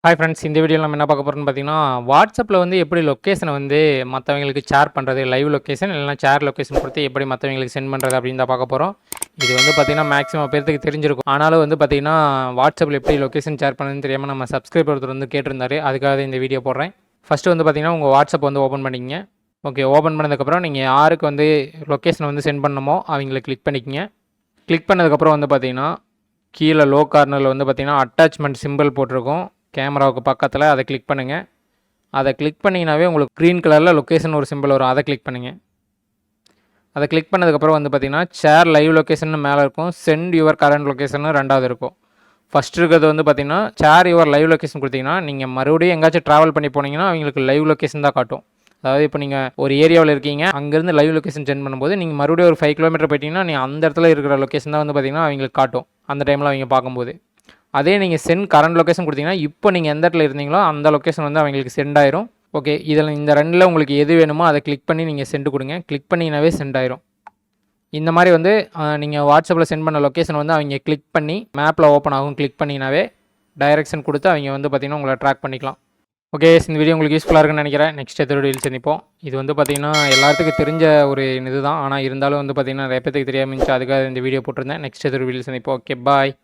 Hi friends, இந்த வீடியோவில் நம்ம என்ன பார்க்க போகிறோம்னு பார்த்தீங்கன்னா, வாட்ஸ்அப்பில் வந்து எப்படி லொக்கேஷனை வந்து மற்றவங்களுக்கு ஷேர் பண்ணுறது, லைவ் லொக்கேஷன் இல்லைனா ஷேர் லொக்கேஷன் கொடுத்து எப்படி மற்றவங்களுக்கு சென்ட் பண்ணுறது அப்படின்னு தான் பார்க்க போகிறோம். இது வந்து பார்த்திங்கன்னா மேக்ஸிமம் பேருக்கு தெரிஞ்சிருக்கும். ஆனாலும் வந்து பார்த்திங்கன்னா வாட்ஸ்அப்பில் எப்படி லொக்கேஷன் ஷேர் பண்ணுறதுன்னு தெரியாமல் நம்ம சப்ஸ்கிரைபர் ஒருத்தர் வந்து கேட்டிருந்தாரு. அதுக்காக இந்த வீடியோ போடுறேன். ஃபஸ்ட்டு வந்து பார்த்திங்கன்னா உங்கள் வாட்ஸ்அப் வந்து ஓப்பன் பண்ணிக்கங்க. ஓகே, ஓப்பன் பண்ணதுக்கப்புறம் நீங்கள் யாருக்கு வந்து லொக்கேஷனை வந்து சென்ட் பண்ணணுமோ அவங்கள கிளிக் பண்ணிக்கங்க. கிளிக் பண்ணதுக்கப்புறம் வந்து பார்த்திங்கன்னா கீழே லோ கார்னரில் வந்து பார்த்திங்கன்னா அட்டாச்மெண்ட் சிம்பிள் போட்டிருக்கும். கேமராவுக்கு பக்கத்தில் அதை கிளிக் பண்ணுங்கள். அதை கிளிக் பண்ணிங்கனாவே உங்களுக்கு க்ரீன் கலரில் லொக்கேஷன் ஒரு சிம்பிள் வரும். அதை கிளிக் பண்ணுங்கள். அதை கிளிக் பண்ணதுக்கப்புறம் வந்து பார்த்திங்கன்னா ஷேர் லைவ் லொக்கேஷன் மேலே இருக்கும். சென்ட் யுவர் கரண்ட் லொக்கேஷன் ரெண்டாவது இருக்கும். ஃபஸ்ட் இருக்கிறது வந்து பார்த்திங்கன்னா ஷேர் யுவர் லைவ் லொக்கேஷன் கொடுத்தீங்கன்னா நீங்கள் மறுபடியும் எங்கேயாச்சும் ட்ராவல் பண்ணி போனீங்கன்னா அவங்களுக்கு லைவ் லொக்கேஷன் தான் காட்டும். அதாவது இப்போ நீங்கள் ஒரு ஏரியாவில் இருக்கீங்க, அங்கேருந்து லைவ் லொக்கேஷன் சென்ட் பண்ணும்போது நீங்கள் மறுபடியும் ஒரு 5 கிலோமீட்டர் போயிட்டீங்கன்னா நீங்கள் அந்த இடத்துல இருக்கிற லொக்கேஷன் தான் வந்து பார்த்திங்கன்னா அவங்களுக்கு காட்டும் அந்த டைமில் அவங்க பார்க்கும்போது. அதே நீங்கள் சென்ட் கரண்ட் லொக்கேஷன் கொடுத்தீங்கன்னா இப்போ நீங்கள் எந்த இடத்துல இருந்தீங்களோ அந்த லொக்கேஷன் வந்து அவங்களுக்கு சென்ட் ஆயிரும். ஓகே, இதில் இந்த ரெண்டில் உங்களுக்கு எது வேணுமோ அதை கிளிக் பண்ணி நீங்கள் சென்ட் கொடுங்க. கிளிக் பண்ணிங்கனாவே சென்ட் ஆயிரும். இந்த மாதிரி வந்து நீங்கள் வாட்ஸ்அப்பில் சென்ட் பண்ண லொக்கேஷன் வந்து அவங்க கிளிக் பண்ணி மேப்பில் ஓப்பன் ஆகும். கிளிக் பண்ணிங்கனாவே டைரெக்ஷன் கொடுத்து அவங்க வந்து பார்த்திங்கன்னா உங்களை ட்ராக் பண்ணிக்கலாம். ஓகே, இந்த வீடியோ உங்களுக்கு யூஸ்ஃபுல்லாக இருக்குன்னு நினைக்கிறேன். நெக்ஸ்ட் எத்தோட வீடியோ சந்திப்போம். இது வந்து பார்த்திங்கன்னா எல்லாத்துக்கும் தெரிஞ்ச ஒரு இது தான். ஆனால் இருந்தாலும் வந்து பார்த்திங்கன்னா நிறைய பேருக்கு தெரியாமல் இருந்துச்சு. அதுக்காக இந்த வீடியோ போட்டிருந்தேன். நெக்ஸ்ட் எத்தோட வீடியோ சந்திப்போம். ஓகே, பாய்.